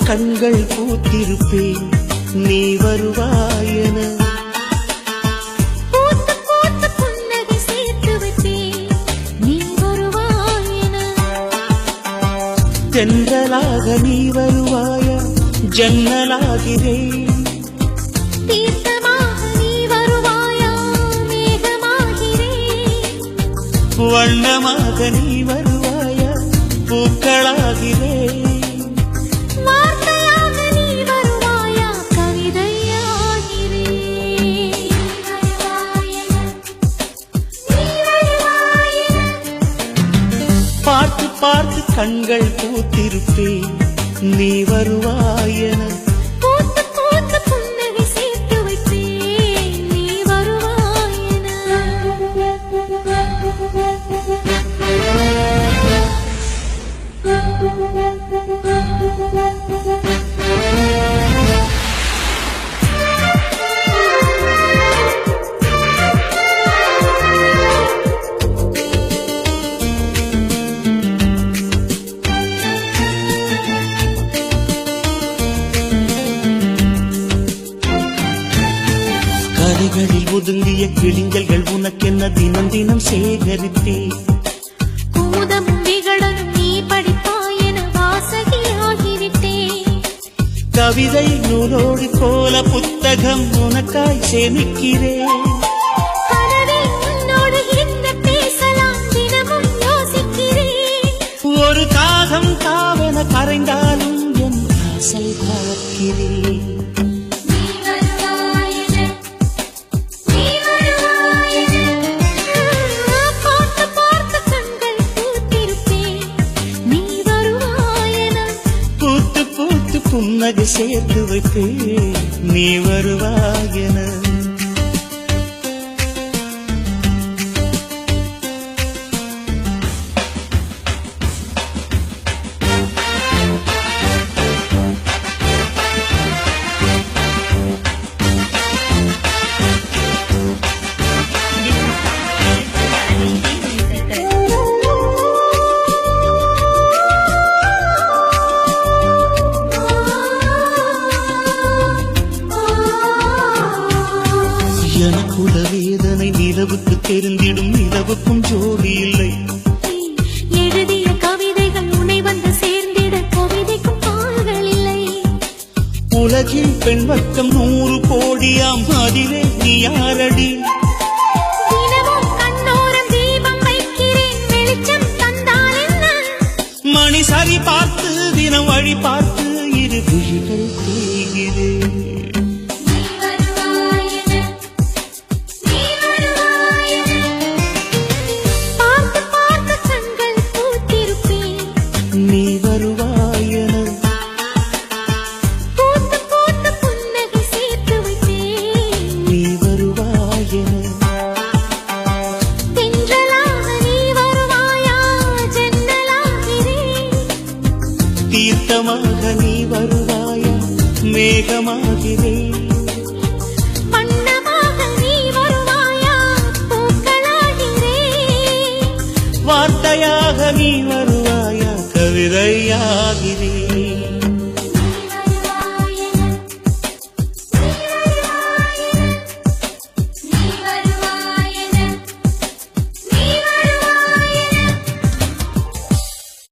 கண்கள் பூத்திருப்பேன் நீ வருவாயென. பூத்து பூத்து புன்னகை சேர்த்து வைப்பேன் நீ வருவாயென. தென்றலாக நீ வருவாயா ஜன்னலாகிறேன். தீர்த்தமாக நீ வருவாயா மேகமாகிறேன். வண்ணமாக நீ வருவாயா பூக்களாகிறேன். வார்த்தையாக நீ வருவாயா கவிதையாகிறேன். பார்த்து பார்த்து கண்கள் பூத்திருப்பேன் நீ வருவாயென. பூத்து பூத்து புன்னகை சேர்த்து வைப்பேன் நீ வருவாயென. கரைகளில் ஒதுங்கிய கிளிஞ்சல்கள் உனக்கென்ன தினம் தினம் சேகரித்தேன். குமுதமும் விகடனும் நீ படிப்பாயென வாசகியாகிவிட்டேன். கவிதை நூலோடி போல புத்தகம் உனக்காய் சேமிக்கிறேன். கனவில் உன்னோடு என்ன பேசலாம் தினமும் யோசிக்கிறேன். ஒரு காகம் காவன கரைந்தாலும் என் ஆசை பார்க்கிறேன். பார்த்து பார்த்து கண்கள் பூத்திருப்பேன் நீ வருவாயென. பூத்து பூத்து புன்னகை சேர்த்து வைப்பேன் நீ வருவாயென. எனக்குள்ள வேதனை நிலவுக்கு தெரிந்திடும் நிலவுக்கும் ஜோடி இல்லை. எழுதிய கவிதைகள் உன்னை வந்து சேர்ந்திட கவிதைக்கும் கால்கள் இல்லை. உலகில் பெண் வர்க்கம் 100 கோடியாம் அதிலே நீ யாரடி. தினமும் கண்ணோரம் தீபம் வைக்கிறேன் வெளிச்சம் தந்தால் என்ன. மணி சரி பார்த்து தினம் வழி பார்த்து இரு விழிகள் தேய்கிறேன். பார்த்து பார்த்து கண்கள் பூத்திருப்பேன் நீ வருவாயென. பூத்து பூத்து புன்னகை சேர்த்து வைப்பேன் நீ வருவாயென. தென்றலாக நீ வருவாயா ஜன்னலாகிறேன். தீர்த்தமாக நீ வருவாயா மேகமாகிறேன். வண்ணமாக நீ வருவாயா பூக்களாகிறேன். வார்த்தையாக நீ வருவாயா கவிதையாகிறேன்.